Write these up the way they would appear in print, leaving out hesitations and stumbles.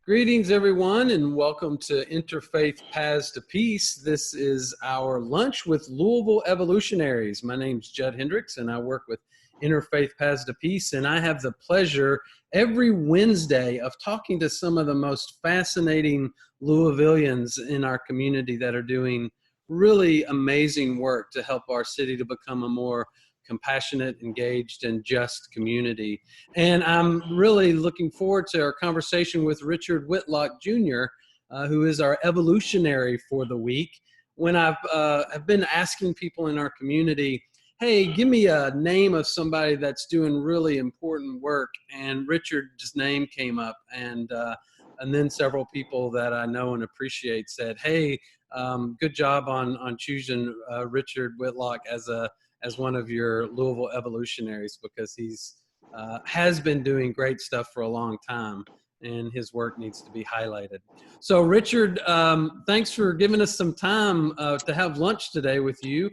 Greetings, everyone, and welcome to Interfaith Paths to Peace. This is our lunch with Louisville Evolutionaries. My name's Jud Hendrix, and I work with Interfaith Paths to Peace, and I have the pleasure every Wednesday of talking to some of the most fascinating Louisvillians in our community that are doing really amazing work to help our city to become a more compassionate, engaged, and just community. And I'm really looking forward to our conversation with Richard Whitlock Jr., who is our evolutionary for the week. When I've been asking people in our community, hey, give me a name of somebody that's doing really important work, and Richard's name came up, and then several people that I know and appreciate said, hey, good job on choosing Richard Whitlock as one of your Louisville Evolutionaries, because he's has been doing great stuff for a long time, and his work needs to be highlighted. So Richard, thanks for giving us some time to have lunch today with you,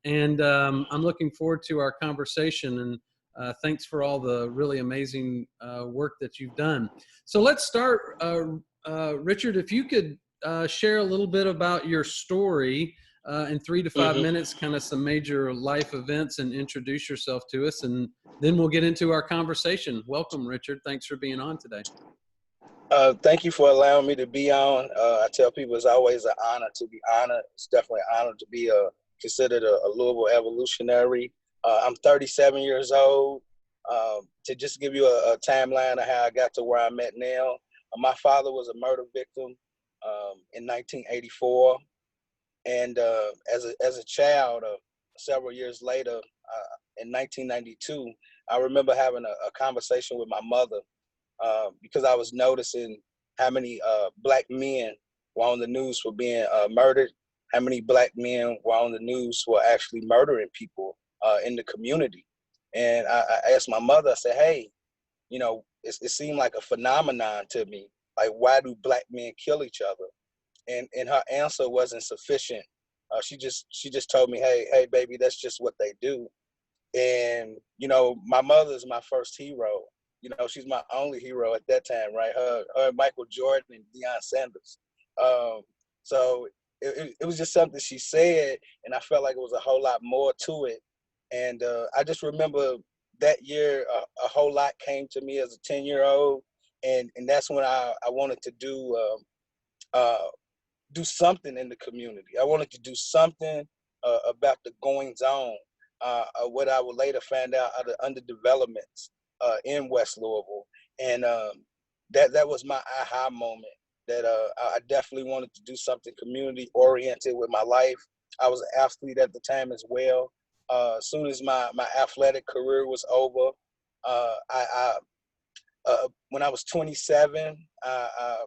and I'm looking forward to our conversation, and thanks for all the really amazing work that you've done. So let's start, Richard, if you could share a little bit about your story in 3 to 5 minutes, kind of some major life events, and introduce yourself to us, and then we'll get into our conversation. Welcome, Richard. Thanks for being on today. Thank you for allowing me to be on. I tell people it's always an honor to be honored. It's definitely an honor to be considered a Louisville evolutionary. I'm 37 years old. To just give you a timeline of how I got to where I'm at now, my father was a murder victim in 1984. And as a child, several years later, in 1992, I remember having a conversation with my mother because I was noticing how many black men were on the news for being murdered, how many black men were on the news for actually murdering people in the community. And I asked my mother, I said, hey, you know, it seemed like a phenomenon to me. Like, why do black men kill each other? And her answer wasn't sufficient. She just told me, hey, baby, that's just what they do. And, you know, my mother's my first hero. You know, she's my only hero at that time, right? Her Michael Jordan and Deion Sanders. So it was just something she said, and I felt like it was a whole lot more to it. And I just remember that year, a whole lot came to me as a 10-year-old. And that's when I wanted to do something in the community. I wanted to do something about the goings on, what I would later find out are the underdevelopments in West Louisville. And that was my aha moment, that I definitely wanted to do something community oriented with my life. I was an athlete at the time as well. As soon as my athletic career was over, when I was 27, I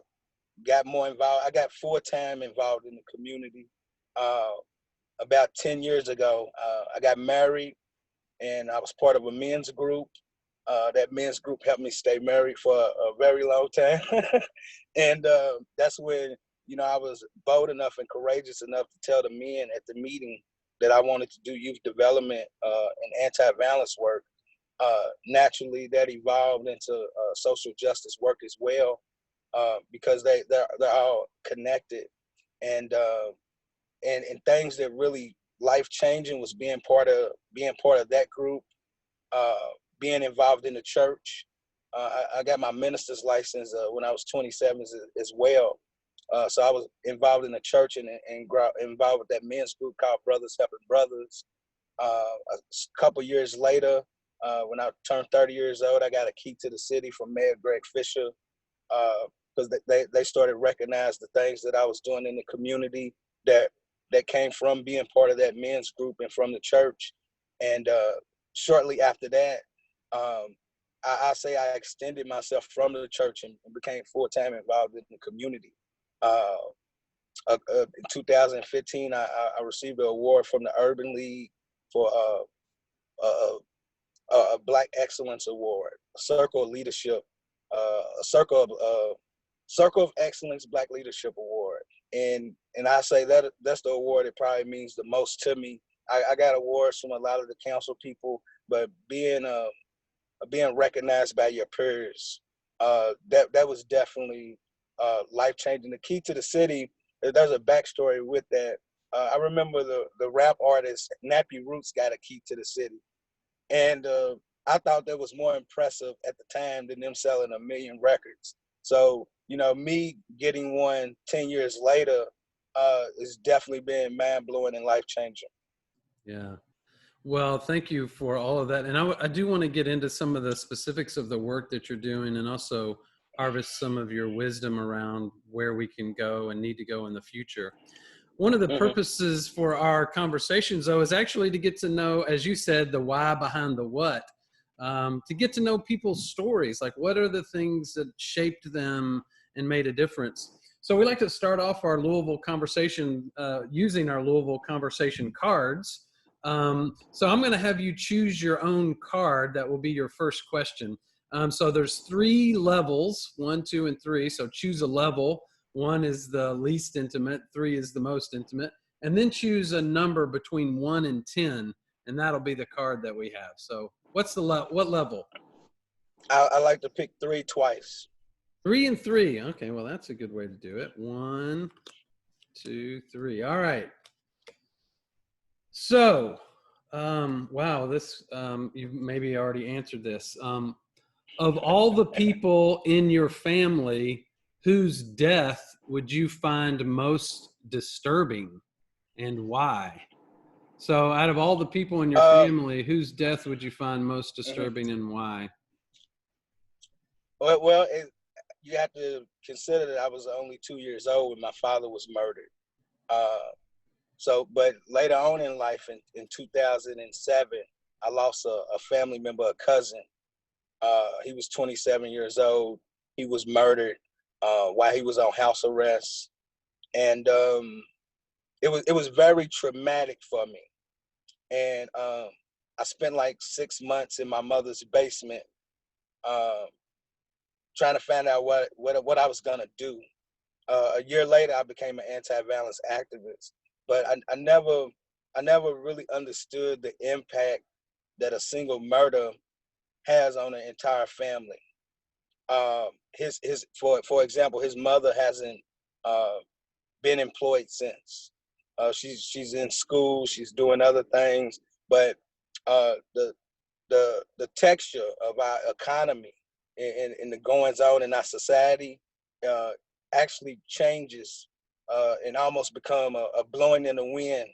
got more involved. I got full-time involved in the community. About 10 years ago, I got married, and I was part of a men's group. That men's group helped me stay married for a very long time. And that's when, you know, I was bold enough and courageous enough to tell the men at the meeting that I wanted to do youth development and anti-violence work. Naturally, that evolved into social justice work as well. Because they're all connected, and things that really life changing was being part of that group, being involved in the church. I got my minister's license when I was 27 as well, so I was involved in the church and involved with that men's group called Brothers Helping Brothers. A couple years later, when I turned 30 years old, I got a key to the city from Mayor Greg Fisher. Because they started recognizing the things that I was doing in the community that came from being part of that men's group and from the church. And shortly after that, I say I extended myself from the church and became full-time involved in the community. In 2015, I received an award from the Urban League for a Black Excellence Award, a Circle of Leadership, a Circle of Excellence Black Leadership Award. And I say that's the award that probably means the most to me. I got awards from a lot of the council people, but being recognized by your peers, that was definitely life-changing. The key to the city, there's a backstory with that. I remember the rap artist Nappy Roots got a key to the city. And I thought that was more impressive at the time than them selling 1 million records. So, you know, me getting one 10 years later is definitely been mind-blowing and life-changing. Yeah. Well, thank you for all of that. And I do want to get into some of the specifics of the work that you're doing and also harvest some of your wisdom around where we can go and need to go in the future. One of the purposes for our conversations, though, is actually to get to know, as you said, the why behind the what, to get to know people's stories, like what are the things that shaped them and made a difference. So we like to start off our Louisville conversation using our Louisville conversation cards. So I'm going to have you choose your own card. That will be your first question. So there's 3 levels, 1, 2, and 3. So choose a level. 1 is the least intimate, 3 is the most intimate, and then choose a number between 1 and 10, and that'll be the card that we have. So what's the what level? I like to pick 3 twice. 3 and 3. Okay, well, that's a good way to do it. 1, 2, 3. All right. So, wow, this, you've maybe already answered this. Of all the people in your family, whose death would you find most disturbing and why? So out of all the people in your family, whose death would you find most disturbing and why? Well, you have to consider that I was only 2 years old when my father was murdered. But later on in life, in 2007, I lost a family member, a cousin. He was 27 years old. He was murdered while he was on house arrest. And it was very traumatic for me. And I spent like 6 months in my mother's basement trying to find out what I was gonna do. A year later, I became an anti-violence activist, but I never really understood the impact that a single murder has on an entire family. For example, his mother hasn't been employed since. She's in school, she's doing other things, but the texture of our economy and the goings on in our society actually changes and almost become a blowing in the wind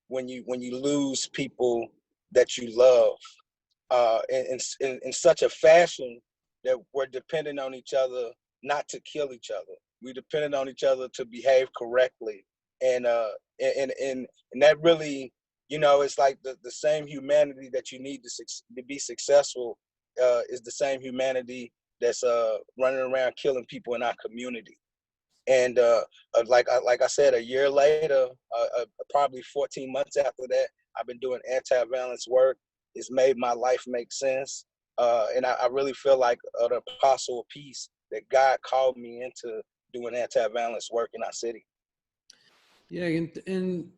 when you lose people that you love in such a fashion that we're dependent on each other not to kill each other. We dependent on each other to behave correctly, and that really, you know, it's like the same humanity that you need to be successful is the same humanity that's running around killing people in our community. And like I said, a year later, probably 14 months after that, I've been doing anti-violence work. It's made my life make sense. And I really feel like an apostle of peace that God called me into doing anti-violence work in our city. Yeah, and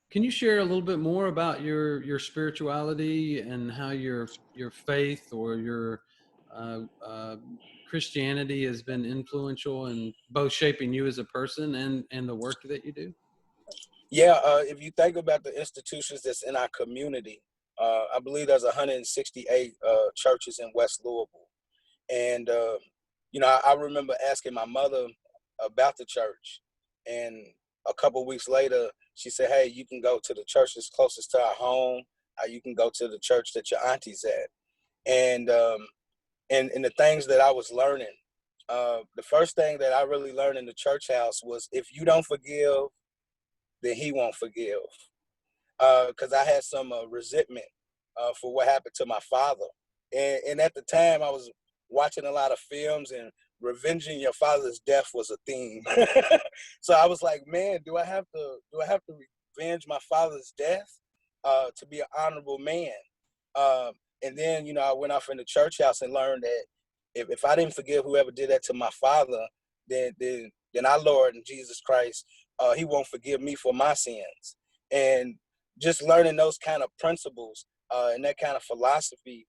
can you share a little bit more about your spirituality and how your faith or your Christianity has been influential in both shaping you as a person and the work that you do? Yeah, if you think about the institutions that's in our community, I believe there's 168 churches in West Louisville. And, you know, I remember asking my mother about the church. And a couple of weeks later, she said, hey, you can go to the church that's closest to our home. You can go to the church that your auntie's at. And the things that I was learning, the first thing that I really learned in the church house was if you don't forgive, then he won't forgive. Because I had some resentment for what happened to my father. And at the time, I was watching a lot of films, and revenging your father's death was a theme. So I was like, man, do I have to revenge my father's death to be an honorable man? And then, you know, I went off in the church house and learned that if I didn't forgive whoever did that to my father, then our Lord and Jesus Christ, he won't forgive me for my sins. And just learning those kind of principles and that kind of philosophy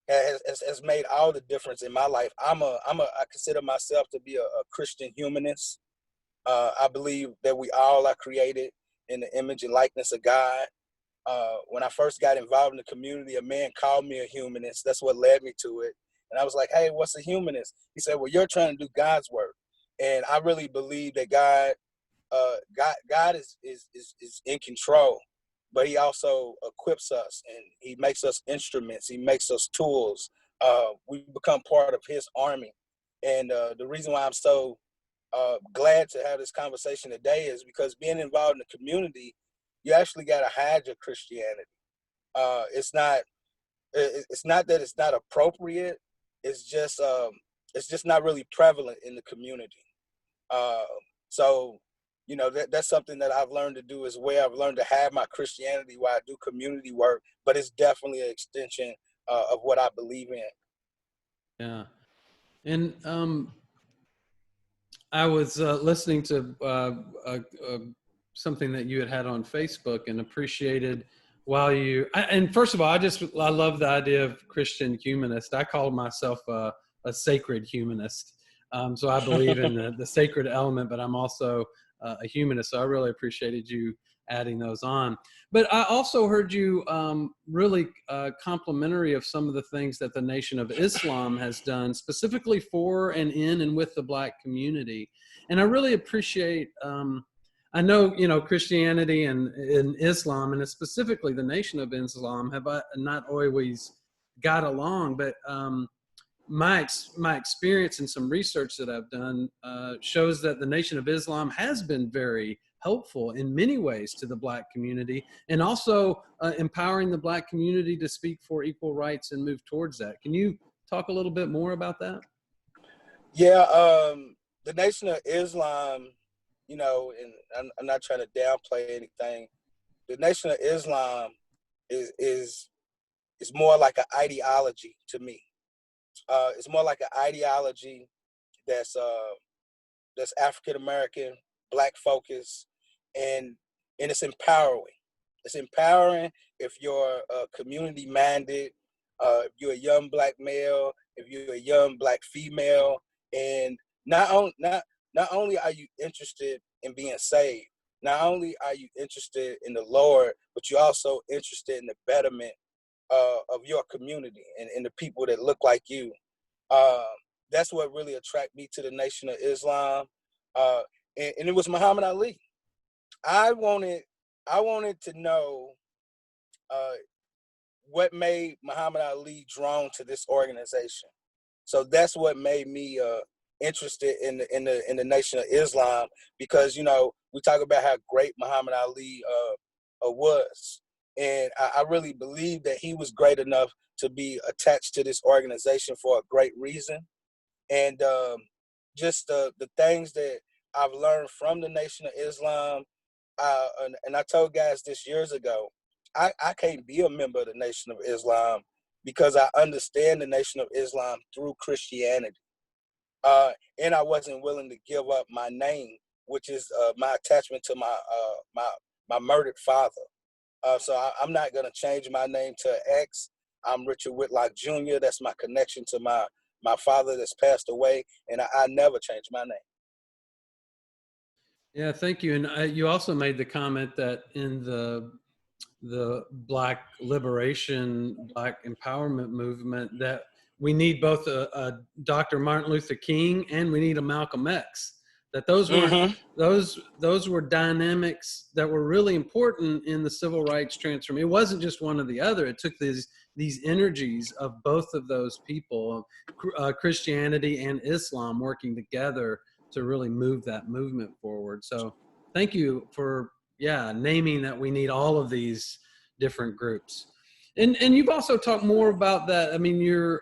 has made all the difference in my life. I consider myself to be a Christian humanist. I believe that we all are created in the image and likeness of God. When I first got involved in the community, a man called me a humanist. That's what led me to it. And I was like, hey, what's a humanist? He said, well, you're trying to do God's work. And I really believe that God is in control, but he also equips us and he makes us instruments. He makes us tools. We become part of his army. And the reason why I'm so glad to have this conversation today is because being involved in the community, you actually got to hide your Christianity. It's not. It's not that it's not appropriate. It's just not really prevalent in the community. Uh, so, that's something that I've learned to do as well. I've learned to have my Christianity while I do community work, but it's definitely an extension of what I believe in. Yeah. And I was listening to something that you had on Facebook and appreciated and first of all, I love the idea of Christian humanist. I call myself a sacred humanist. So I believe in the sacred element, but I'm also a humanist. So I really appreciated you adding those on. But I also heard you really complimentary of some of the things that the Nation of Islam has done specifically for and in and with the Black community. And I really appreciate, I know, Christianity and Islam, and specifically the Nation of Islam, have not always got along, but my experience and some research that I've done shows that the Nation of Islam has been very helpful in many ways to the Black community, and also empowering the Black community to speak for equal rights and move towards that. Can you talk a little bit more about that? Yeah, the Nation of Islam, and I'm not trying to downplay anything. The Nation of Islam is more like an ideology to me. It's more like an ideology that's African American, Black focused, and it's empowering. It's empowering if you're community minded, if you're a young Black male, if you're a young Black female, and not only are you interested in being saved, not only are you interested in the Lord, but you're also interested in the betterment of your community and the people that look like you. That's what really attracted me to the Nation of Islam, and it was Muhammad Ali. I wanted to know what made Muhammad Ali drawn to this organization. So that's what made me interested in the Nation of Islam, because we talk about how great Muhammad Ali was, and I really believe that he was great enough to be attached to this organization for a great reason. And just the things that I've learned from the Nation of Islam, and I told guys this years ago, I can't be a member of the Nation of Islam because I understand the Nation of Islam through Christianity. And I wasn't willing to give up my name, which is my attachment to my murdered father. So I'm not going to change my name to X. I'm Richard Whitlock Jr. That's my connection to my father that's passed away, and I never changed my name. Yeah, thank you. And you also made the comment that in the Black liberation, Black empowerment movement, that we need both a Dr. Martin Luther King and we need a Malcolm X. That those weren't those were dynamics that were really important in the civil rights transformation. It wasn't just one or the other. It took these energies of both of those people, Christianity and Islam, working together to really move that movement forward. So thank you for naming that we need all of these different groups. And you've also talked more about that. I mean, you're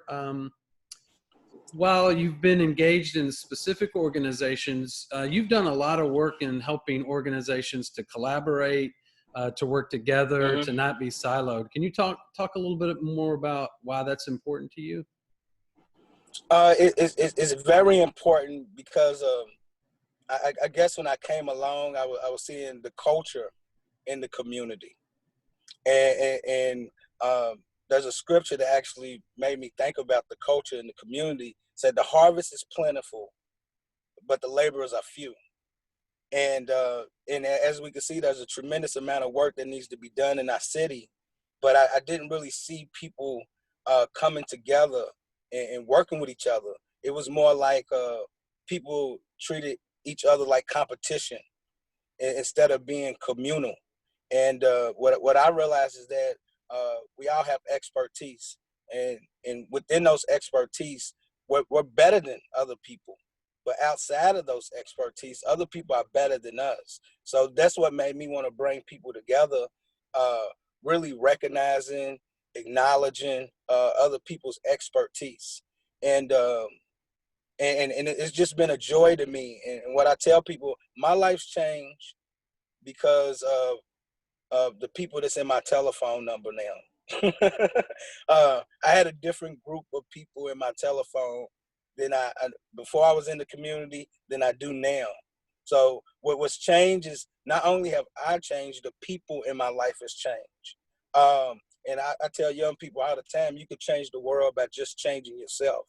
while you've been engaged in specific organizations, you've done a lot of work in helping organizations to collaborate, to work together, to not be siloed. Can you talk a little bit more about why that's important to you? It's very important because I guess when I came along, I was seeing the culture in the community, and there's a scripture that actually made me think about the culture in the community. It said the harvest is plentiful, but the laborers are few. And as we can see, there's a tremendous amount of work that needs to be done in our city, but I didn't really see people coming together and working with each other. It was more like people treated each other like competition instead of being communal. And what I realized is that we all have expertise, and within those expertise, we're better than other people. But outside of those expertise, other people are better than us. So that's what made me want to bring people together, really recognizing, acknowledging other people's expertise. And and it's just been a joy to me. And what I tell people, my life's changed because of the people that's in my telephone number now. I had a different group of people in my telephone than I before I was in the community than I do now. So what's changed is not only have I changed, the people in my life has changed. And I tell young people all the time, you can change the world by just changing yourself.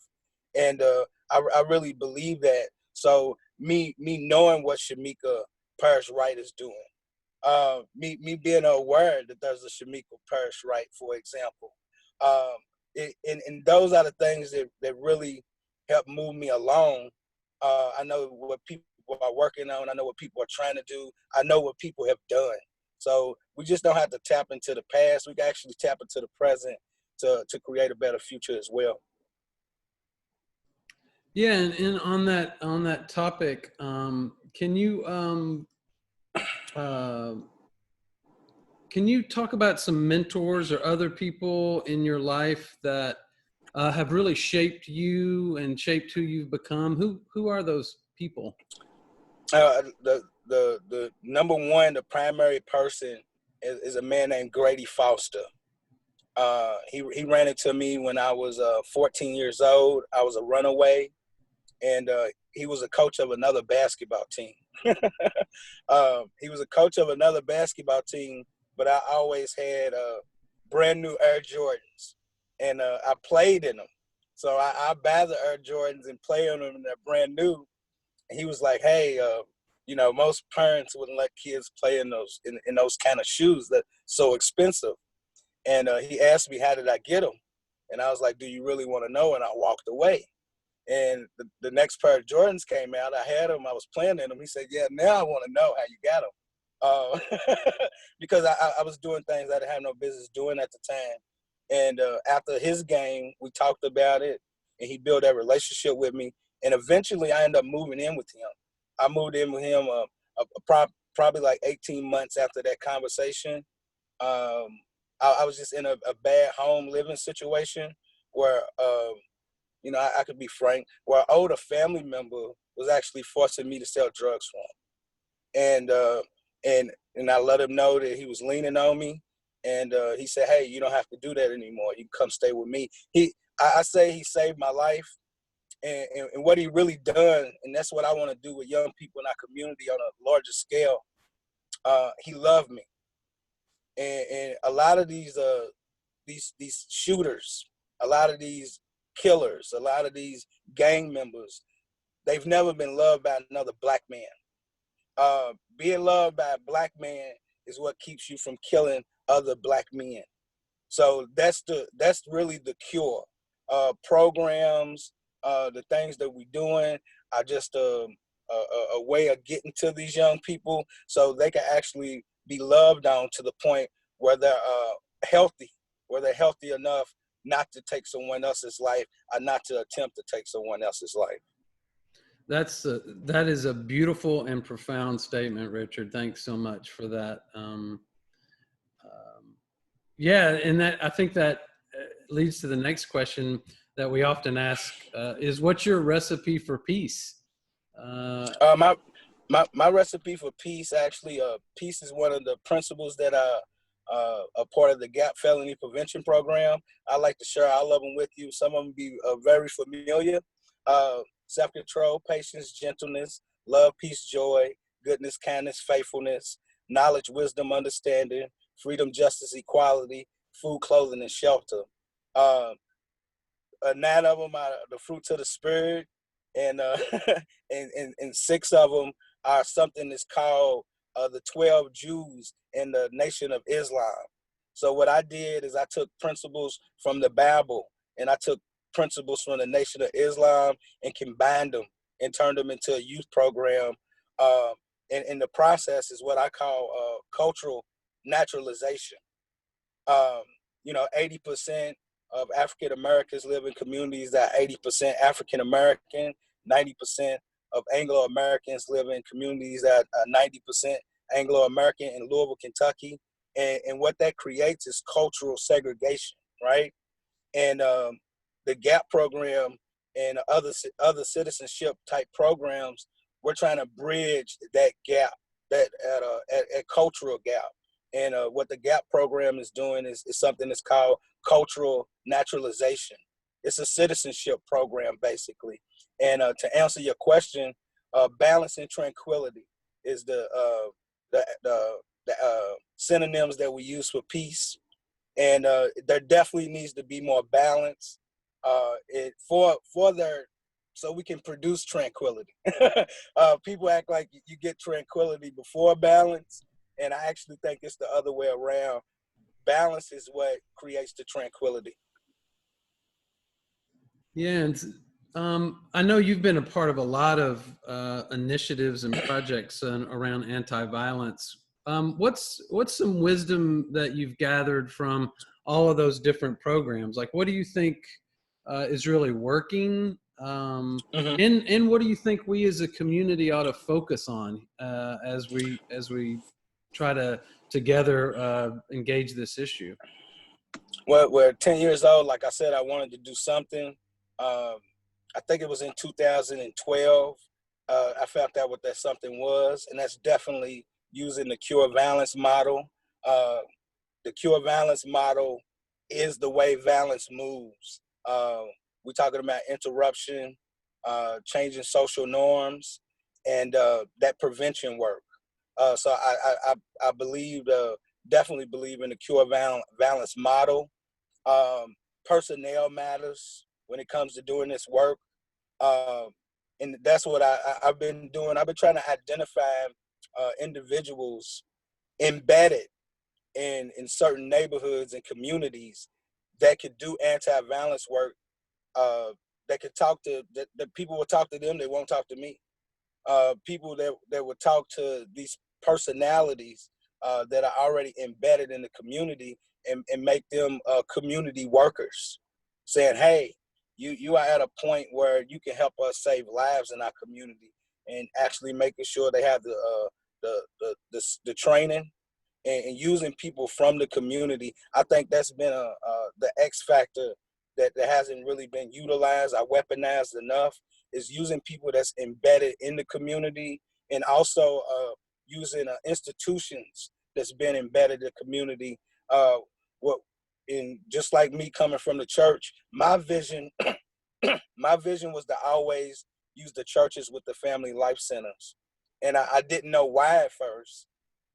And I really believe that. So me knowing what Shamika Parrish Wright is doing, me being aware that there's a Shamika Parrish Wright, for example, and those are the things that really help move me along. I know what people are working on. I know what people are trying to do. I know what people have done. So we just don't have to tap into the past. We can actually tap into the present to create a better future as well. Yeah, and on that topic, can you talk about some mentors or other people in your life that have really shaped you and shaped who you've become? Who are those people? The number one, the primary person is a man named Grady Foster. He ran into me when I was 14 years old. I was a runaway, and he was a coach of another basketball team. He was a coach of another basketball team, but I always had brand new Air Jordans, and I played in them. So I buy the Air Jordans and play on them, and they're brand new. And he was like, "Hey, most parents wouldn't let kids play in those kind of shoes that so expensive." And he asked me, "How did I get them?" And I was like, "Do you really want to know?" And I walked away. And the next pair of Jordans came out. I had them. I was playing in them. He said, "Yeah, now I want to know how you got them," because I was doing things I didn't have no business doing at the time. And after his game, we talked about it, and he built that relationship with me. And eventually, I ended up moving in with him. I moved in with him probably like 18 months after that conversation. Um, I was just in a bad home living situation where I could be frank, where an older family member was actually forcing me to sell drugs for him. And I let him know that he was leaning on me. And he said, "Hey, you don't have to do that anymore. You can come stay with me." I say he saved my life. And what he really done, and that's what I want to do with young people in our community on a larger scale, he loved me. And a lot of these shooters, a lot of these killers, a lot of these gang members, they've never been loved by another black man. Being loved by a black man is what keeps you from killing other black men. So that's really the cure. Programs, the things that we're doing are just a way of getting to these young people so they can actually be loved on to the point where they're healthy, where they're healthy enough not to take someone else's life or not to attempt to take someone else's life. That is a beautiful and profound statement, Richard. Thanks so much for that. Yeah, and I think that leads to the next question that we often ask is, what's your recipe for peace? My recipe for peace, actually, peace is one of the principles that are a part of the GAP Felony Prevention Program. I like to share all of them with you. Some of them be very familiar. Self-control, patience, gentleness, love, peace, joy, goodness, kindness, faithfulness, knowledge, wisdom, understanding, freedom, justice, equality, food, clothing, and shelter. Um, 9 of them are the fruits of the spirit, and and 6 of them are something that's called the 12 Jews in the Nation of Islam. So what I did is I took principles from the Bible, and I took principles from the Nation of Islam and combined them and turned them into a youth program. And the process is what I call cultural naturalization. Um, 80% of African Americans live in communities that are 80% African American. 90% of Anglo Americans live in communities that are 90% Anglo American in Louisville, Kentucky. And what that creates is cultural segregation, right? And the GAP program and other citizenship type programs, we're trying to bridge that gap, that at cultural gap. And what the GAP program is doing is something that's called cultural naturalization. It's a citizenship program, basically. And to answer your question, balance and tranquility is the synonyms that we use for peace. And there definitely needs to be more balance so we can produce tranquility. People act like you get tranquility before balance, and I actually think it's the other way around. Balance is what creates the tranquility. Yeah, and I know you've been a part of a lot of initiatives and projects around anti-violence. What's some wisdom that you've gathered from all of those different programs? Like, what do you think is really working? Mm-hmm. And what do you think we as a community ought to focus on as we try to together engage this issue? Well, we're 10 years old. Like I said, I wanted to do something. I think it was in 2012. I found out what that something was, and that's definitely using the cure violence model. Uh, the cure violence model is the way violence moves. We're talking about interruption, changing social norms, and that prevention work. So I believe, definitely believe in the cure violence model. Personnel matters when it comes to doing this work. Um, and that's what I've been doing. I've been trying to identify individuals embedded in certain neighborhoods and communities that could do anti-violence work, that could talk to, that people will talk to them, they won't talk to me. People that would talk to these personalities that are already embedded in the community, and make them community workers, saying, hey, you are at a point where you can help us save lives in our community, and actually making sure they have the training, and using people from the community. I think that's been the X factor that hasn't really been utilized or weaponized enough, is using people that's embedded in the community, and also using institutions that's been embedded in the community. What in Just like me coming from the church, my vision, my vision was to always use the churches with the family life centers, and I didn't know why at first.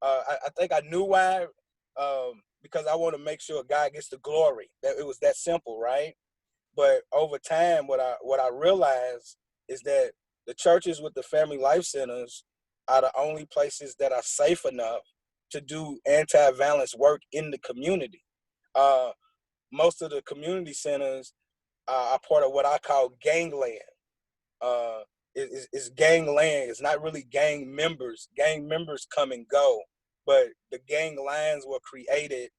I think I knew why, because I want to make sure God gets the glory. That it was that simple, right? But over time, what I realized is that the churches with the family life centers are the only places that are safe enough to do anti-violence work in the community. Uh, Most of the community centers are part of what I call gangland. Is gang land. It's not really gang members. Gang members come and go, but the gang lines were created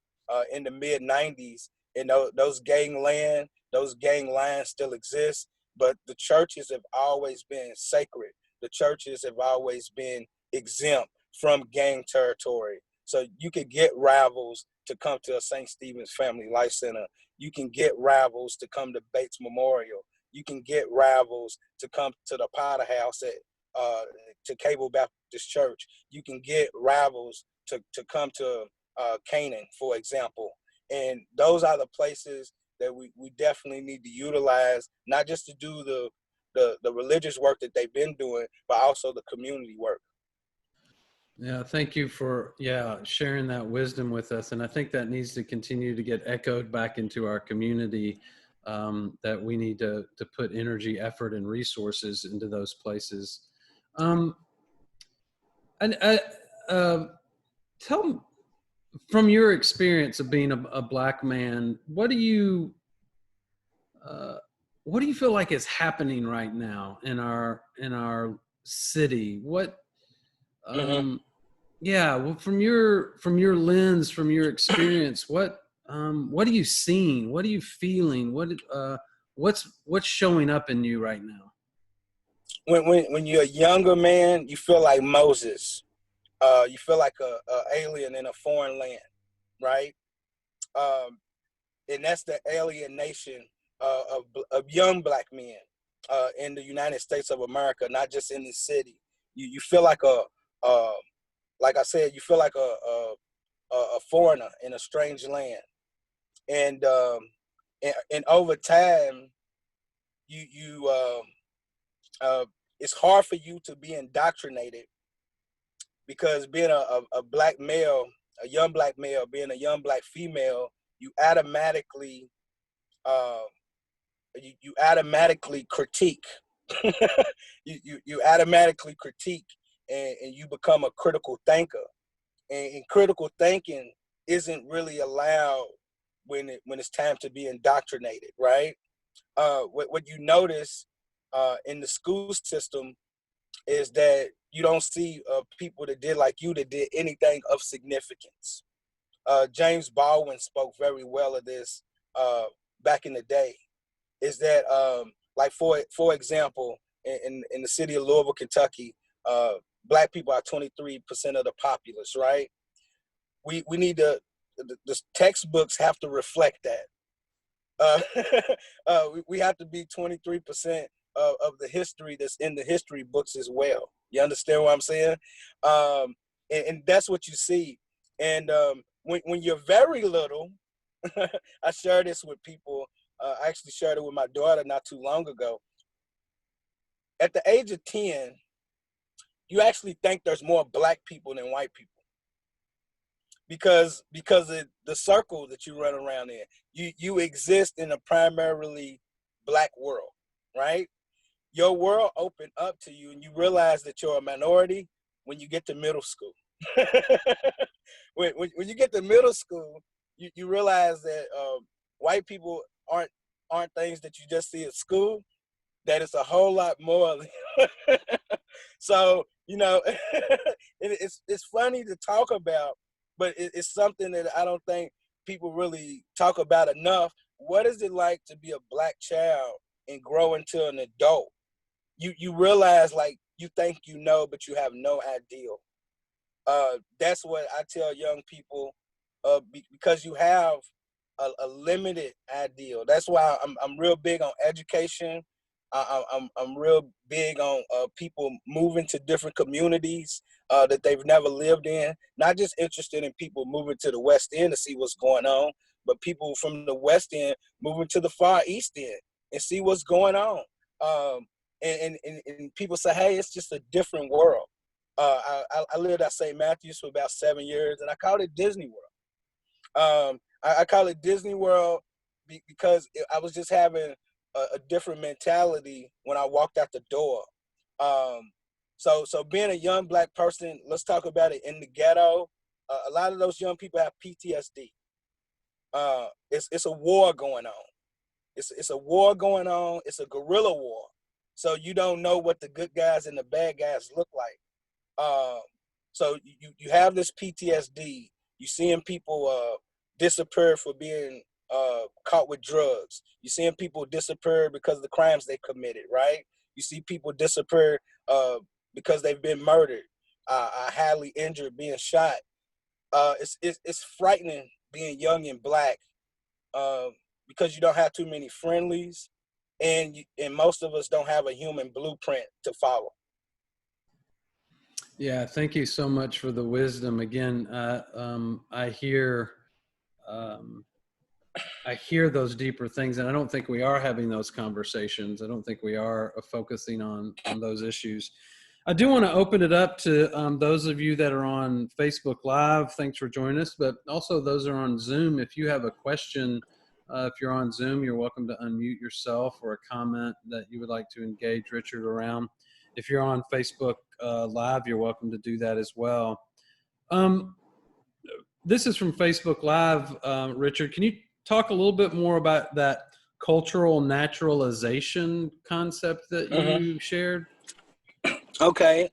in the mid '90s, and those gang lines still exist. But the churches have always been sacred. The churches have always been exempt from gang territory. So you could get rivals to come to a St. Stephen's Family Life Center. You can get rivals to come to Bates Memorial. You can get rivals to come to the Potter House to Cable Baptist Church. You can get rivals to come to Canaan, for example. And those are the places that we definitely need to utilize, not just to do the religious work that they've been doing, but also the community work. Yeah, thank you for sharing that wisdom with us, and I think that needs to continue to get echoed back into our community. That we need to put energy, effort, and resources into those places. Um, and tell from your experience of being a black man, uh, what do you feel like is happening right now in our city? What Hmm. um, Yeah, well, from your lens, from your experience, what are you seeing? What are you feeling? What's showing up in you right now? When you're a younger man, you feel like Moses. You feel like a alien in a foreign land, right? Um, and that's the alienation of young black men in the United States of America, not just in the city. You feel like uh, like I said, you feel like a foreigner in a strange land, and and over time, you uh, it's hard for you to be indoctrinated because being a black male, a young black male, being a young black female, you automatically uh, you automatically critique. You automatically critique, and you become a critical thinker. And critical thinking isn't really allowed when it's time to be indoctrinated, right? What you notice in the school system is that you don't see people that did like you that did anything of significance. James Baldwin spoke very well of this back in the day. Is that like for example, in the city of Louisville, Kentucky, black people are 23% of the populace, right? We need to the textbooks have to reflect that. Uh, we have to be 23% of the history that's in the history books as well. You understand what I'm saying? And that's what you see. And when you're very little, I share this with people. I actually shared it with my daughter not too long ago. At the age of 10, you actually think there's more black people than white people because of the circle that you run around in. You exist in a primarily black world, right? Your world opened up to you, and you realize that you're a minority when you get to middle school. When you get to middle school, you realize that white people aren't things that you just see at school. That it's a whole lot more. So it's funny to talk about, but it's something that I don't think people really talk about enough. What is it like to be a black child and grow into an adult? You realize, like, you think you know, but you have no idea. That's what I tell young people, because you have a limited ideal. That's why I'm real big on education. I'm real big on people moving to different communities that they've never lived in. Not just interested in people moving to the West End to see what's going on, but people from the West End moving to the Far East End and see what's going on. And people say, hey, it's just a different world. I lived at St. Matthews for about 7 years, and I called it Disney World. I call it Disney World because I was just having a different mentality when I walked out the door. So being a young black person, let's talk about it, in the ghetto. A lot of those young people have PTSD. It's a war going on. It's a war going on. It's a guerrilla war. So you don't know what the good guys and the bad guys look like. So you have this PTSD. You seeing people disappear for being caught with drugs. You seeing people disappear because of the crimes they committed, right? You see people disappear because they've been murdered, highly injured, being shot. It's frightening being young and black because you don't have too many friendlies, and most of us don't have a human blueprint to follow. Yeah, thank you so much for the wisdom. Again, um, I hear those deeper things, and I don't think we are having those conversations. I don't think we are focusing on those issues. I do want to open it up to those of you that are on Facebook Live. Thanks for joining us, but also those that are on Zoom. If you have a question, if you're on Zoom, you're welcome to unmute yourself, or a comment that you would like to engage Richard around. If you're on Facebook Live, you're welcome to do that as well. This is from Facebook Live. Richard, can you talk a little bit more about that cultural naturalization concept that you shared? Okay.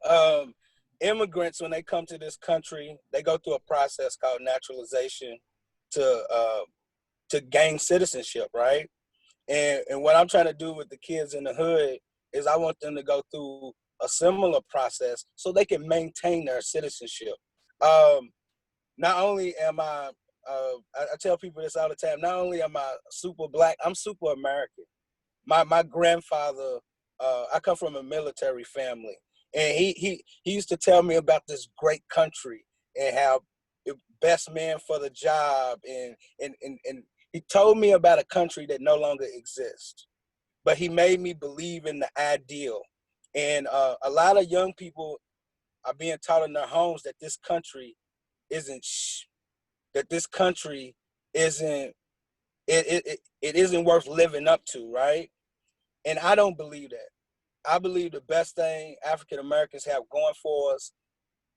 Immigrants, when they come to this country, they go through a process called naturalization to gain citizenship, right? And what I'm trying to do with the kids in the hood is I want them to go through a similar process so they can maintain their citizenship. Not only am I tell people this all the time, not only am I super black, I'm super American. My grandfather, I come from a military family, and he used to tell me about this great country and how the best man for the job, and he told me about a country that no longer exists, but he made me believe in the ideal. And a lot of young people are being taught in their homes that this country isn't that this country isn't it isn't worth living up to, right? And I don't believe that. I believe the best thing African Americans have going for us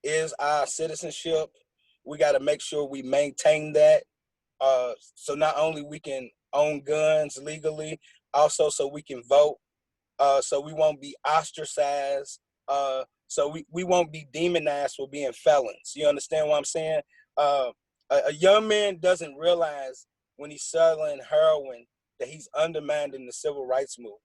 is our citizenship. We got to make sure we maintain that. So not only we can own guns legally, also so we can vote, so we won't be ostracized, so we won't be demonized for being felons. You understand what I'm saying? A young man doesn't realize when he's selling heroin that he's undermining the civil rights movement.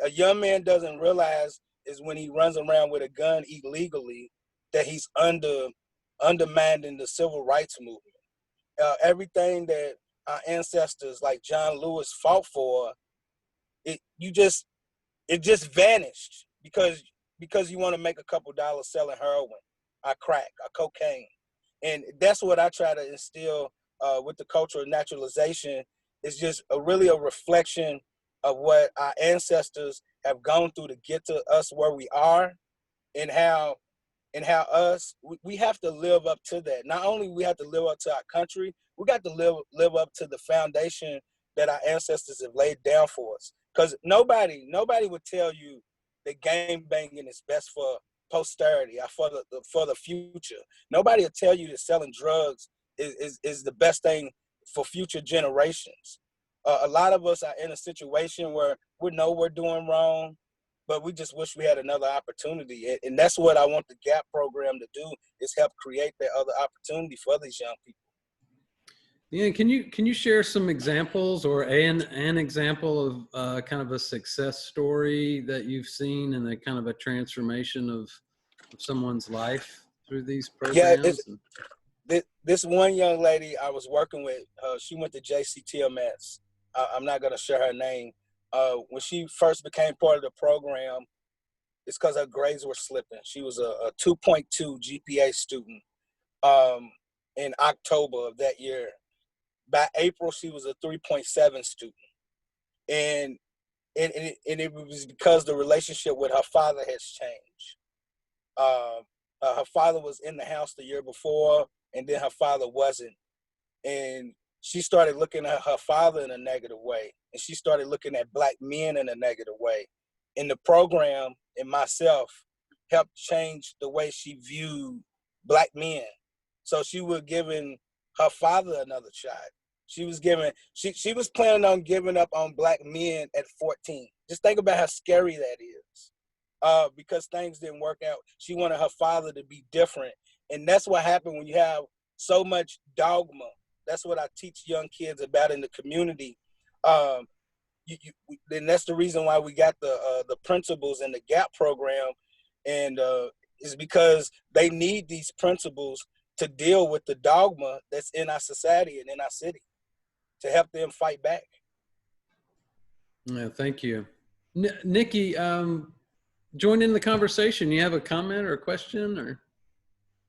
A young man doesn't realize is when he runs around with a gun illegally that he's undermining the civil rights movement. Everything that our ancestors like John Lewis fought for, it just vanished because you want to make a couple dollars selling heroin, or crack, or cocaine. And that's what I try to instill with the culture of naturalization. Is just really a reflection of what our ancestors have gone through to get to us where we are, and how we have to live up to that. Not only we have to live up to our country, we got to live up to the foundation that our ancestors have laid down for us. Because nobody would tell you that game banging is best for posterity or for the future. Nobody will tell you that selling drugs is the best thing for future generations. A lot of us are in a situation where we know we're doing wrong, but we just wish we had another opportunity. And that's what I want the GAP program to do, is help create that other opportunity for these young people. Yeah, can you share some examples, or an example of kind of a success story that you've seen, and a kind of a transformation of someone's life through these programs? This one young lady I was working with, she went to JCTMS. I'm not going to share her name. When she first became part of the program, it's because her grades were slipping. She was a 2.2 GPA student in October of that year. By April, she was a 3.7 student. And it was because the relationship with her father has changed. Her father was in the house the year before, and then her father wasn't. And she started looking at her father in a negative way, and she started looking at Black men in a negative way. And the program and myself helped change the way she viewed Black men. So she was giving her father another shot. She was planning on giving up on Black men at 14. Just think about how scary that is. Because things didn't work out. She wanted her father to be different. And that's what happened when you have so much dogma. That's what I teach young kids about in the community. Then that's the reason why we got the principles in the GAP program, and is because they need these principles to deal with the dogma that's in our society and in our city, to help them fight back. Yeah, thank you. Nikki, join in the conversation. You have a comment or a question, or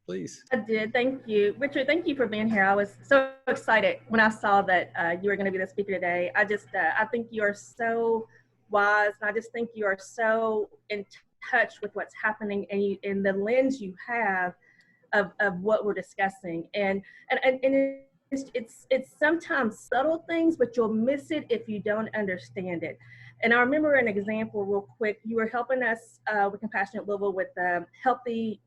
please? I did. Thank you. Richard, thank you for being here. I was so excited when I saw that you were going to be the speaker today. I think you are so wise, and I just think you are so in touch with what's happening and the lens you have of what we're discussing. And it's sometimes subtle things, but you'll miss it if you don't understand it. And I remember an example real quick. You were helping us with Compassionate Louisville with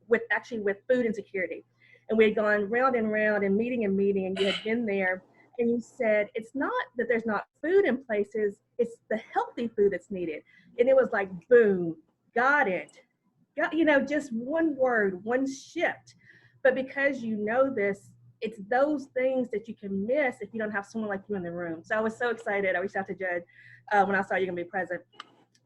with food insecurity. And we had gone round and round and meeting, and you had been there, and you said, it's not that there's not food in places, it's the healthy food that's needed. And it was like, boom, got it. Just one word, one shift. But because you know this, it's those things that you can miss if you don't have someone like you in the room. So I was so excited. I reached out to Jud when I saw you're gonna be present.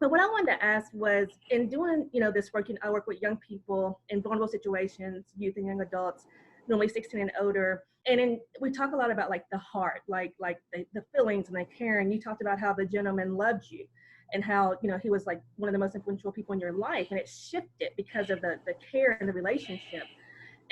But what I wanted to ask was, in doing this work, I work with young people in vulnerable situations, youth and young adults, normally 16 and older. And we talk a lot about like the heart, like the feelings and the caring. You talked about how the gentleman loved you, and how he was like one of the most influential people in your life, and it shifted because of the care and the relationship.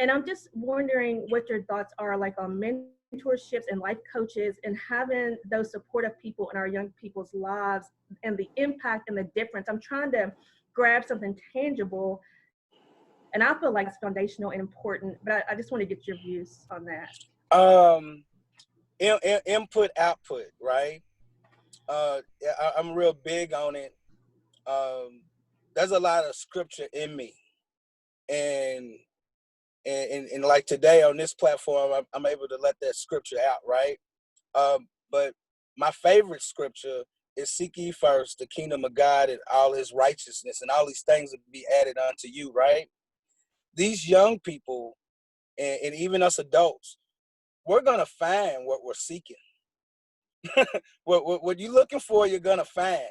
And I'm just wondering what your thoughts are like on mentorships and life coaches and having those supportive people in our young people's lives and the impact and the difference. I'm trying to grab something tangible, and I feel like it's foundational and important, but I just want to get your views on that. Input, output, right? I'm real big on it. There's a lot of scripture in me, and like today on this platform, I'm able to let that scripture out, right? But my favorite scripture is, seek ye first the kingdom of God and all his righteousness, and all these things will be added unto you, right? These young people and even us adults, we're gonna find what we're seeking. what you're looking for, you're gonna find.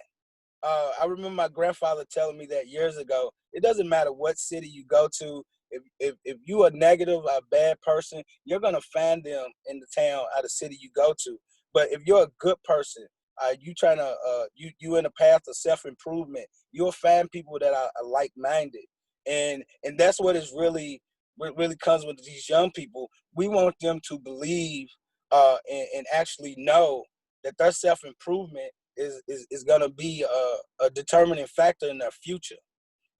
I remember my grandfather telling me that years ago. It doesn't matter what city you go to. If you are negative, a bad person, you're gonna find them in the town or the city you go to. But if you're a good person, you trying to you in a path of self-improvement, you'll find people that are like-minded, and that's what is really comes with these young people. We want them to believe and actually know that their self-improvement is going to be a determining factor in their future,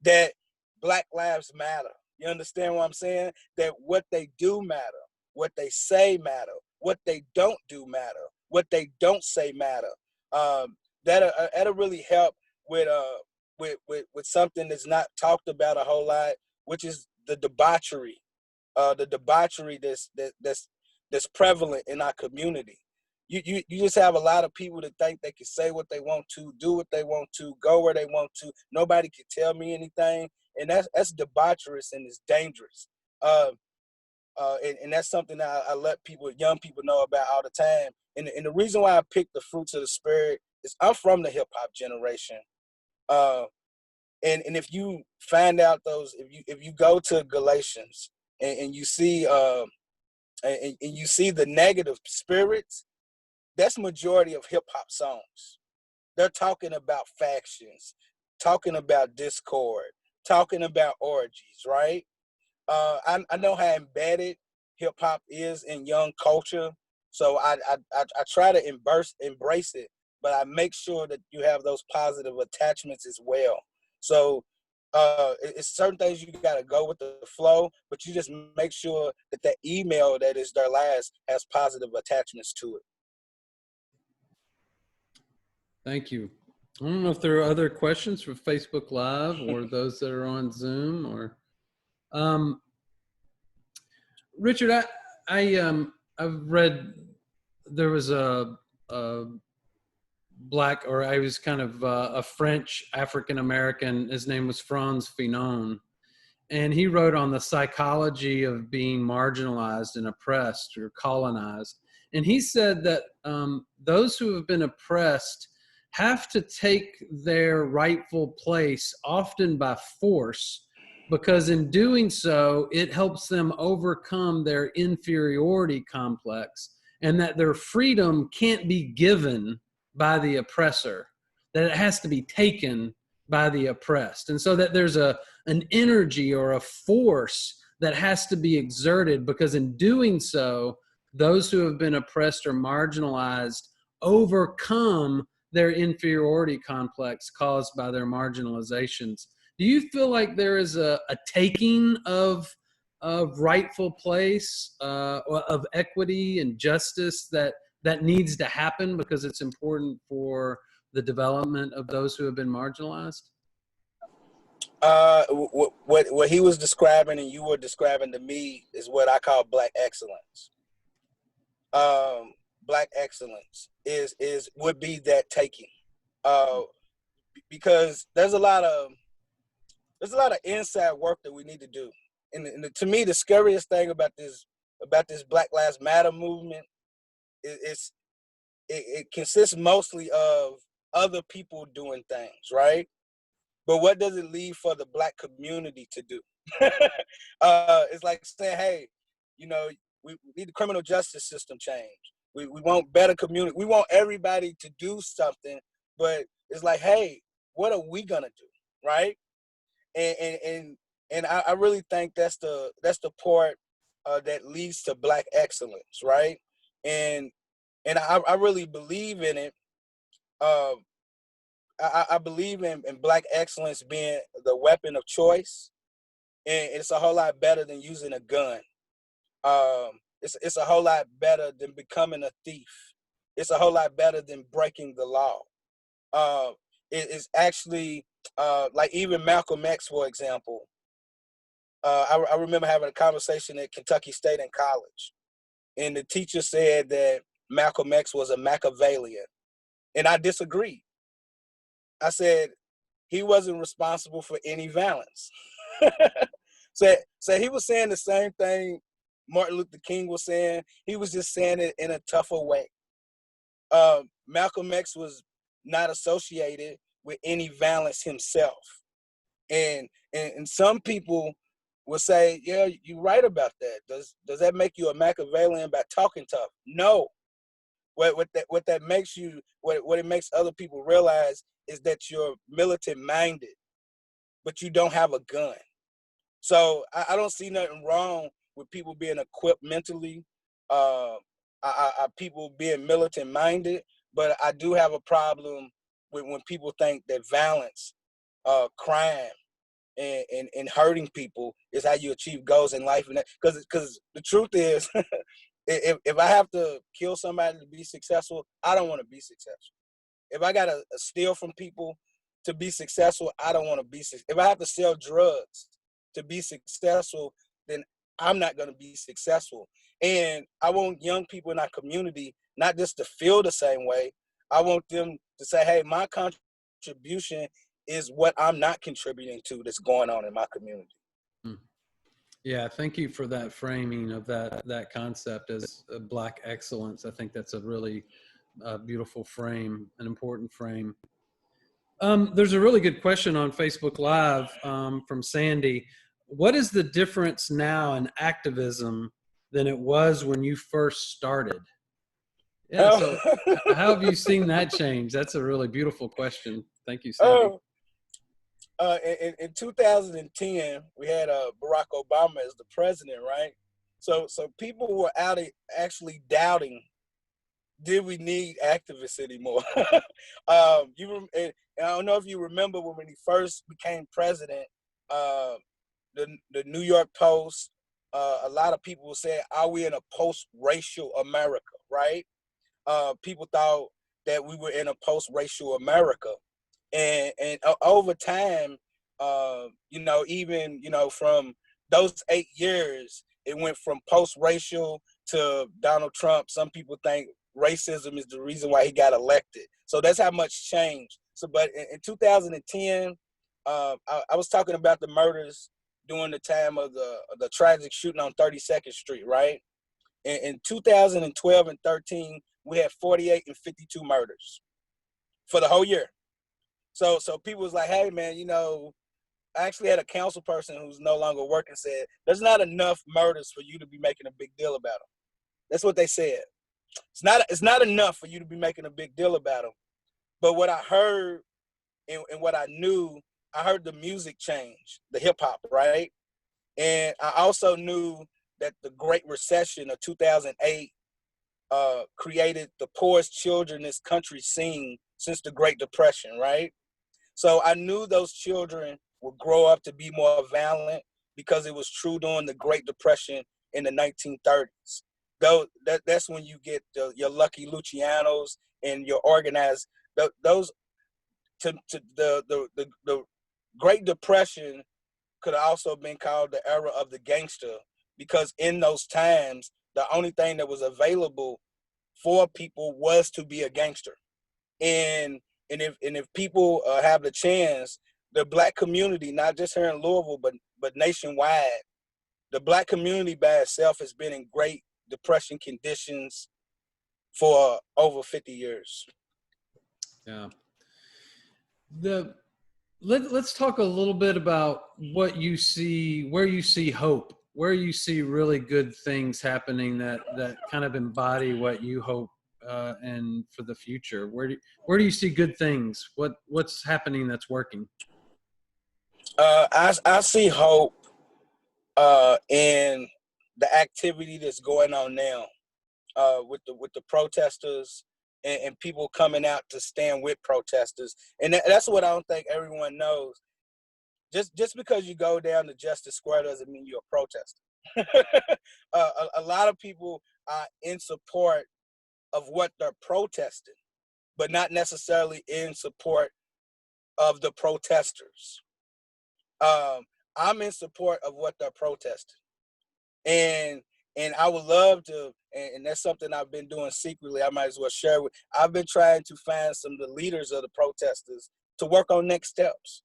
that Black lives matter. You understand what I'm saying? That what they do matter, what they say matter, what they don't do matter, what they don't say matter. That'll really help with something that's not talked about a whole lot, which is the debauchery that's prevalent in our community. You just have a lot of people that think they can say what they want to, do what they want to, go where they want to. Nobody can tell me anything, and that's debaucherous and it's dangerous. And that's something that I let young people know about all the time. And the reason why I picked the fruits of the spirit is I'm from the hip hop generation. And if you find out if you go to Galatians and you see and you see the negative spirits, that's majority of hip hop songs. They're talking about factions, talking about discord, talking about orgies, right? I know how embedded hip hop is in young culture, so I try to embrace it, but I make sure that you have those positive attachments as well. So it's certain things you got to go with the flow, but you just make sure that the email that is their last has positive attachments to it. Thank you. I don't know if there are other questions for Facebook Live or those that are on Zoom or, Richard, I've read there was a Black, or I was kind of a French African-American. His name was Franz Fanon. And he wrote on the psychology of being marginalized and oppressed or colonized. And he said that those who have been oppressed have to take their rightful place, often by force, because in doing so, it helps them overcome their inferiority complex, and that their freedom can't be given by the oppressor, that it has to be taken by the oppressed. And so that there's an energy or a force that has to be exerted, because in doing so, those who have been oppressed or marginalized overcome their inferiority complex caused by their marginalizations. Do you feel like there is a taking of rightful place, of equity and justice that needs to happen because it's important for the development of those who have been marginalized? What he was describing and you were describing to me is what I call Black excellence. Black excellence would be that taking, because there's a lot of inside work that we need to do. And to me, the scariest thing about this Black Lives Matter movement is it consists mostly of other people doing things, right? But what does it leave for the Black community to do? It's like saying, hey, you know, we need the criminal justice system change. We want better community. We want everybody to do something, but it's like, hey, what are we gonna do, right? And I really think that's the part that leads to Black excellence, right? And I really believe in it. I believe in Black excellence being the weapon of choice, and it's a whole lot better than using a gun. It's a whole lot better than becoming a thief. It's a whole lot better than breaking the law. It's actually like even Malcolm X, for example. I remember having a conversation at Kentucky State in college, and the teacher said that Malcolm X was a Machiavellian, and I disagreed. I said he wasn't responsible for any violence. So he was saying the same thing Martin Luther King was saying. He was just saying it in a tougher way. Malcolm X was not associated with any violence himself. And some people will say, yeah, you're right about that. Does that make you a Machiavellian by talking tough? No. What that makes you, what it makes other people realize is that you're militant minded, but you don't have a gun. So I don't see nothing wrong with people being equipped mentally, people being militant minded, but I do have a problem with when people think that violence, crime, and hurting people is how you achieve goals in life. And because the truth is, if I have to kill somebody to be successful, I don't want to be successful. If I gotta steal from people to be successful, I don't want to be successful. If I have to sell drugs to be successful, then I'm not going to be successful. And I want young people in our community not just to feel the same way. I want them to say, hey, my contribution is what I'm not contributing to that's going on in my community. Yeah, thank you for that framing of that concept as Black excellence. I think that's a really beautiful frame, an important frame. There's a really good question on Facebook Live from Sandy. What is the difference now in activism than it was when you first started? Yeah, so how have you seen that change? That's a really beautiful question. Thank you, Sandy. In 2010, we had Barack Obama as the president, right? So people were actually doubting, did we need activists anymore? And I don't know if you remember when he first became president, the New York Post, a lot of people said, are we in a post-racial America, right? People thought that we were in a post-racial America. And over time, even from those 8 years, it went from post-racial to Donald Trump. Some people think racism is the reason why he got elected. So that's how much changed. So, but in 2010, I was talking about the murders during the time of the tragic shooting on 32nd Street, right? In 2012 and 13, we had 48 and 52 murders for the whole year. So people was like, hey, man, I actually had a council person who's no longer working said, there's not enough murders for you to be making a big deal about them. That's what they said. It's not enough for you to be making a big deal about them. But what I heard and what I knew, I heard the music change, the hip hop, right? And I also knew that the Great Recession of 2008 created the poorest children this country's seen since the Great Depression, right? So I knew those children would grow up to be more violent, because it was true during the Great Depression in the 1930s. Though that's when you get your Lucky Lucianos and your organized, those the Great Depression could have also been called the era of the gangster, because in those times, the only thing that was available for people was to be a gangster. And if people have the chance, the Black community, not just here in Louisville, but nationwide, the Black community by itself has been in Great Depression conditions for over 50 years. Yeah. Let's talk a little bit about what you see, where you see hope, where you see really good things happening that kind of embody what you hope and for the future. Where do you see good things? What's happening that's working? I see hope in the activity that's going on now with the protesters and people coming out to stand with protesters. And that's what I don't think everyone knows. Just because you go down to Justice Square doesn't mean you're a protester. A lot of people are in support of what they're protesting, but not necessarily in support of the protesters. I'm in support of what they're protesting. And I would love to, and that's something I've been doing secretly, I might as well share with. I've been trying to find some of the leaders of the protesters to work on next steps.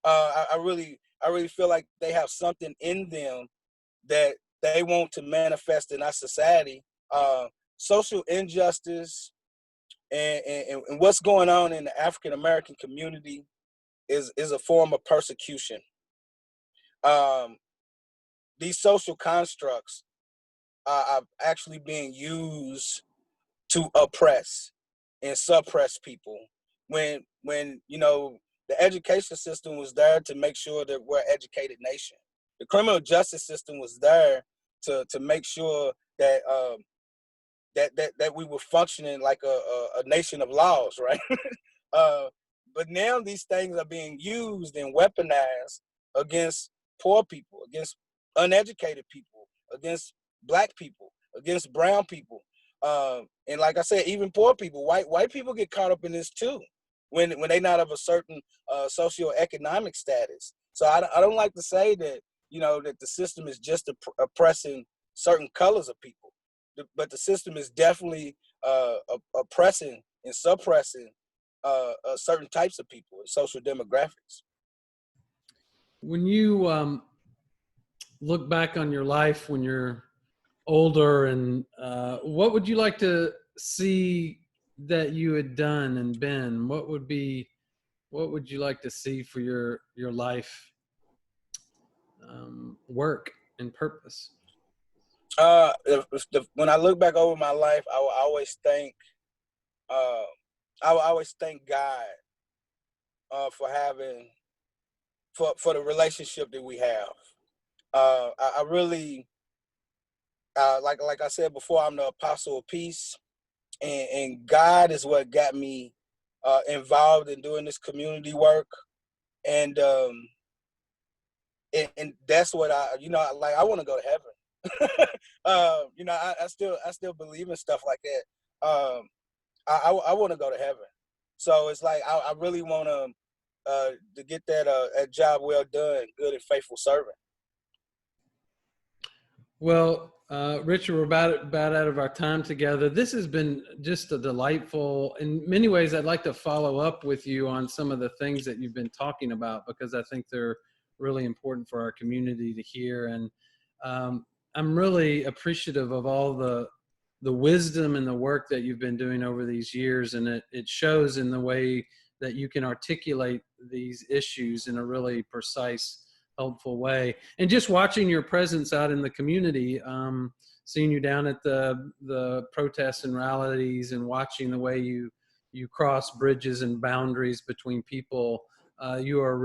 I really feel like they have something in them that they want to manifest in our society. Social injustice and what's going on in the African American community is a form of persecution. These social constructs are actually being used to oppress and suppress people. When the education system was there to make sure that we're an educated nation. The criminal justice system was there to make sure that that we were functioning like a nation of laws, right? But now these things are being used and weaponized against poor people, against uneducated people, against Black people, against brown people, and like I said, even poor people. White people get caught up in this too, when they're not of a certain socioeconomic status. So I don't like to say that that the system is just oppressing certain colors of people, but the system is definitely oppressing and suppressing certain types of people and social demographics. When you look back on your life when you're older, and what would you like to see that you had done and been? What would you like to see for your life work and purpose? When I look back over my life, I will always thank God for the relationship that we have. I really like I said before, I'm the apostle of peace, and God is what got me involved in doing this community work, and that's what I want to go to heaven. I still believe in stuff like that. I want to go to heaven, so it's like I really want to get that job well done, good and faithful servant. Well, Richard, we're about out of our time together. This has been just a delightful, in many ways. I'd like to follow up with you on some of the things that you've been talking about, because I think they're really important for our community to hear. And I'm really appreciative of all the wisdom and the work that you've been doing over these years. And it shows in the way that you can articulate these issues in a really precise, helpful way. And just watching your presence out in the community, seeing you down at the protests and rallies, and watching the way you cross bridges and boundaries between people, you are a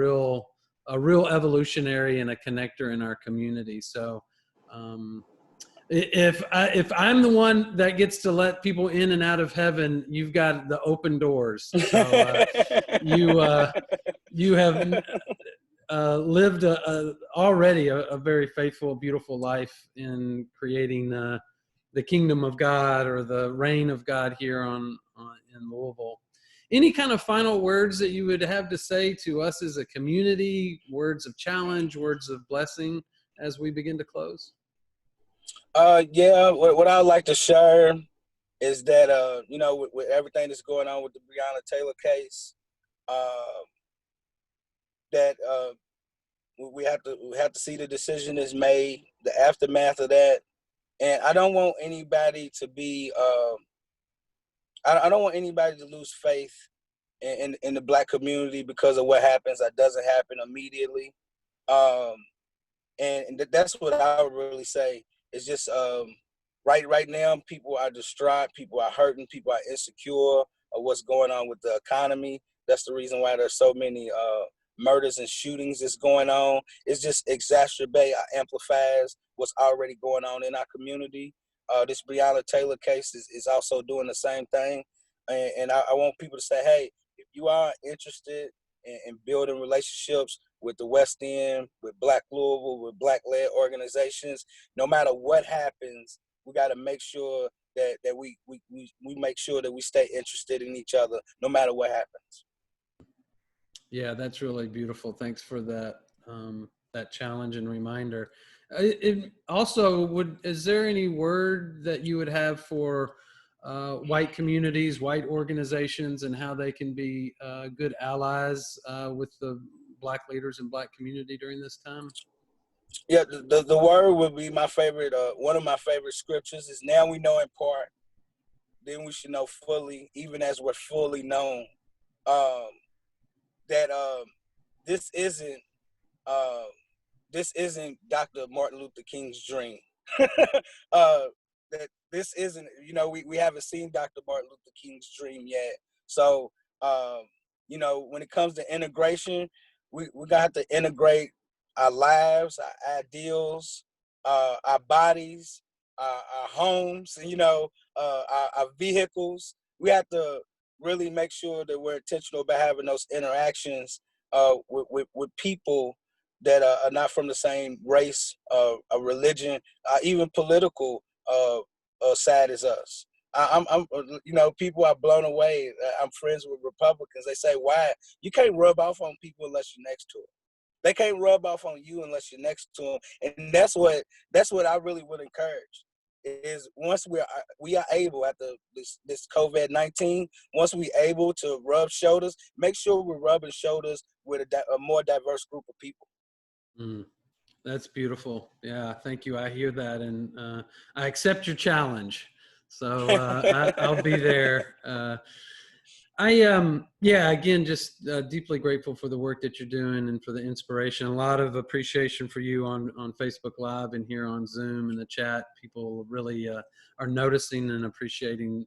real evolutionary and a connector in our community. So if I'm the one that gets to let people in and out of heaven, you've got the open doors. So you have lived already a very faithful, beautiful life in creating the kingdom of God, or the reign of God here in Louisville. Any kind of final words that you would have to say to us as a community, words of challenge, words of blessing as we begin to close? Yeah, what I would like to share is that, you know, with everything that's going on with the Breonna Taylor case, that we have to see the decision is made, the aftermath of that. And I don't want anybody to be, I don't want anybody to lose faith in the Black community because of what happens. That doesn't happen immediately. And that's what I would really say. It's just right now, people are distraught, people are hurting, people are insecure of what's going on with the economy. That's the reason why there's so many murders and shootings that's going on. It's just exacerbate, amplifies what's already going on in our community. This Breonna Taylor case is also doing the same thing. And I want people to say, hey, if you are interested in building relationships with the West End, with Black Louisville, with Black-led organizations, no matter what happens, we got to make sure that we make sure that we stay interested in each other, no matter what happens. Yeah, that's really beautiful. Thanks for that that challenge and reminder. Is there any word that you would have for white communities, white organizations, and how they can be good allies with the Black leaders and Black community during this time? Yeah, the word would be my favorite. One of my favorite scriptures is, now we know in part, then we should know fully, even as we're fully known. That this isn't Dr. Martin Luther King's dream. That this isn't, you know, we haven't seen Dr. Martin Luther King's dream yet. So, you know, when it comes to integration, we got to integrate our lives, our ideals, our bodies, our homes, and, you know, our vehicles. We have to really make sure that we're intentional about having those interactions with people that are not from the same race, a religion, even political side as us. I'm, you know, people are blown away. I'm friends with Republicans. They say, "Why? You can't rub off on people unless you're next to them. They can't rub off on you unless you're next to them." And that's what I really would encourage. Is once we are able, after this COVID-19, once we able to rub shoulders, make sure we're rubbing shoulders with a more diverse group of people. That's beautiful. Yeah, thank you. I hear that, and I accept your challenge. So I'll be there. Again, just deeply grateful for the work that you're doing and for the inspiration. A lot of appreciation for you on Facebook Live and here on Zoom in the chat. People really are noticing and appreciating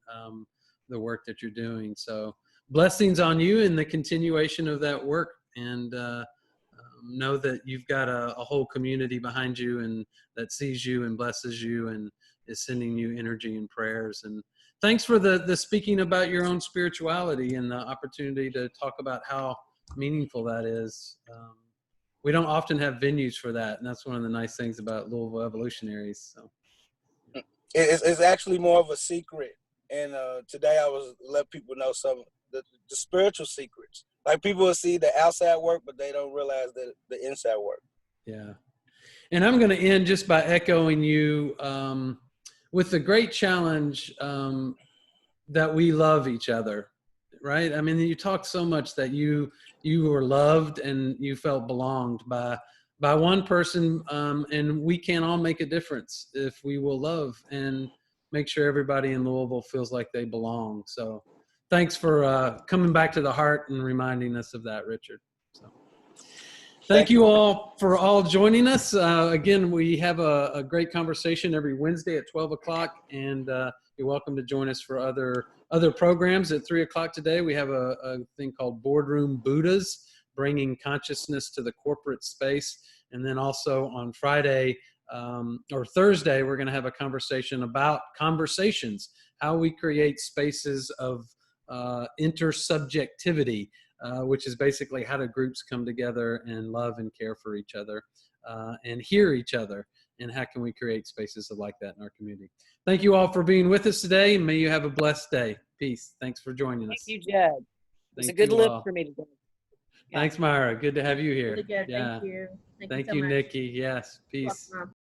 the work that you're doing. So blessings on you in the continuation of that work, and know that you've got a whole community behind you and that sees you and blesses you and is sending you energy and prayers. And thanks for the speaking about your own spirituality and the opportunity to talk about how meaningful that is. We don't often have venues for that, and that's one of the nice things about Louisville Evolutionaries. So it's actually more of a secret. And today I was let people know some of the spiritual secrets. Like, people will see the outside work, but they don't realize the inside work. Yeah. And I'm going to end just by echoing you with the great challenge that we love each other, right? I mean, you talked so much that you were loved and you felt belonged by one person, and we can all make a difference if we will love and make sure everybody in Louisville feels like they belong. So thanks for coming back to the heart and reminding us of that, Richard. So thank you all for all joining us. Again, we have a great conversation every Wednesday at 12 o'clock, and you're welcome to join us for other programs at 3 o'clock today. We have a thing called Boardroom Buddhas, bringing consciousness to the corporate space. And then also on Friday or Thursday, we're going to have a conversation about conversations, how we create spaces of intersubjectivity, which is basically how do groups come together and love and care for each other and hear each other, and how can we create spaces like that in our community. Thank you all for being with us today, and may you have a blessed day. Peace. Thanks for joining us. Thank you, Jud. It was a Thank good you lift all. for me today. Yeah. Thanks, Myra. Good to have you here. Really good. Yeah. Thank you. Thank so you, much. Nikki. Yes. Peace. Welcome.